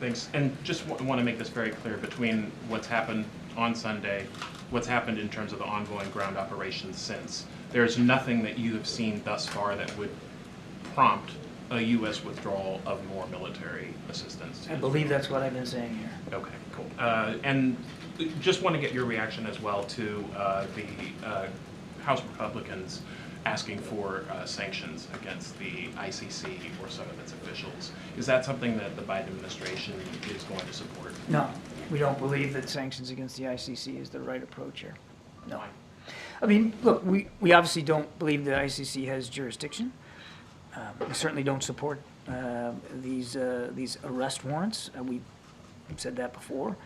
Thanks. And just want to make this very clear between what's happened on Sunday, what's happened in terms of the ongoing ground operations since. There's nothing that you have seen thus far that would prompt a U.S. withdrawal of more military assistance. I believe that's what I've been saying here. Okay, cool. And just want to get your reaction as well to the House Republicans asking for sanctions against the ICC or some of its officials. Is that something that the Biden administration is going to support? No, we don't believe that sanctions against the ICC is the right approach here. No. Why? I mean, look, we obviously don't believe the ICC has jurisdiction. We certainly don't support these arrest warrants. We've said that before.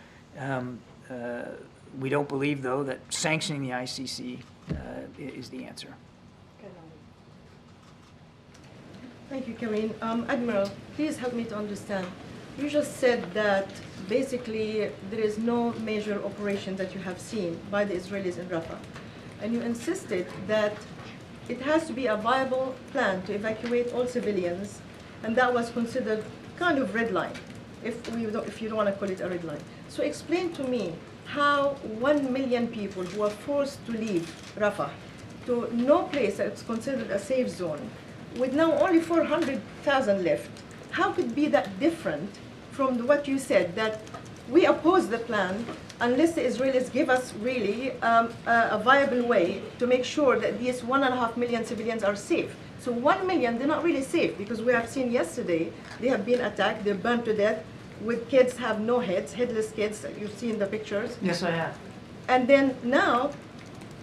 We don't believe, though, that sanctioning the ICC is the answer. Thank you, Karine. Admiral, please help me to understand. You just said that basically there is no major operation that you have seen by the Israelis in Rafah. And you insisted that it has to be a viable plan to evacuate all civilians, and that was considered kind of red line, if you don't want to call it a red line. So explain to me how 1 million people who are forced to leave Rafah to no place that's considered a safe zone, with now only 400,000 left, how could it be that different from what you said, that we oppose the plan unless the Israelis give us really a viable way to make sure that these 1.5 million civilians are safe. So 1 million, they're not really safe, because we have seen yesterday, they have been attacked, they're burned to death, with kids have no heads, headless kids, you've seen the pictures. Yes, I have. And then now,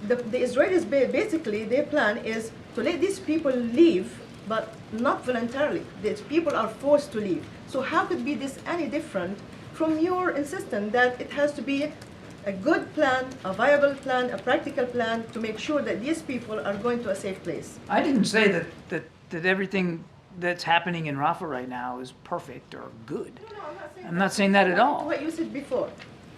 the Israelis, basically, their plan is to let these people leave, but not voluntarily. These people are forced to leave. So how could be this any different from your insistence that it has to be a good plan, a viable plan, a practical plan to make sure that these people are going to a safe place? I didn't say that everything that's happening in Rafah right now is perfect or good. No, I'm not saying that at all. What you said before.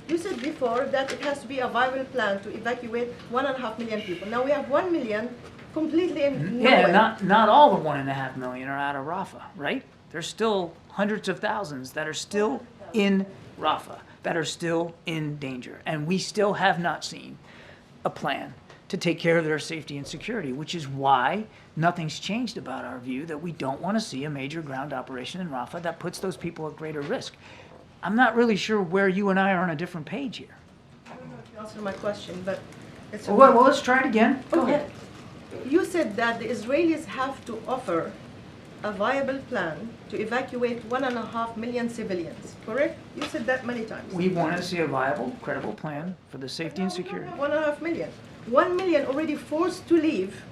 You said before that it has to be a viable plan to evacuate 1.5 million people. Now we have 1 million completely in nowhere. Yeah, not all the 1.5 million are out of Rafah, right? There's still hundreds of thousands that are still in Rafah, that are still in danger. And we still have not seen a plan to take care of their safety and security, which is why nothing's changed about our view that we don't want to see a major ground operation in Rafah that puts those people at greater risk. I'm not really sure where you and I are on a different page here. I don't know if you answered my question, but it's Well, let's try it again. Go okay. ahead. You said that the Israelis have to offer a viable plan to evacuate 1.5 million civilians, correct? You said that many times. We want to see a viable, credible plan for the safety and security. 1.5 million. 1 million already forced to leave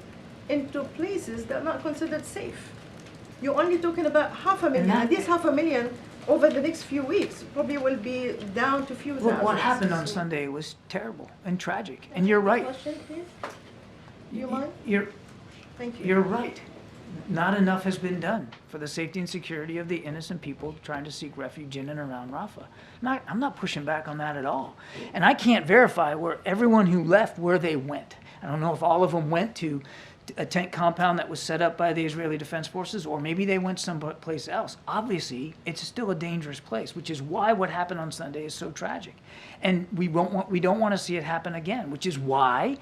into places that are not considered safe. You're only talking about 500,000. And this 500,000 over the next few weeks probably will be down to few Look, thousand. what happened on Sunday was terrible and tragic. And you're right. Question, please? You mind? Thank you. You're right. Not enough has been done for the safety and security of the innocent people trying to seek refuge in and around Rafah. I'm not pushing back on that at all. And I can't verify where everyone who left, where they went. I don't know if all of them went to a tent compound that was set up by the Israeli Defense Forces, or maybe they went someplace else. Obviously, it's still a dangerous place, which is why what happened on Sunday is so tragic. And we don't want to see it happen again, which is why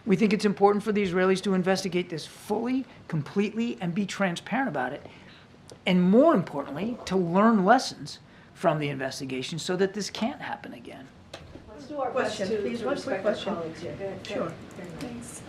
we think it's important for the Israelis to investigate this fully, completely, and be transparent about it. And more importantly, to learn lessons from the investigation so that this can't happen again. Let's do our Question, best please. to One quick respect our question. colleagues here. Go ahead. Sure. Thanks.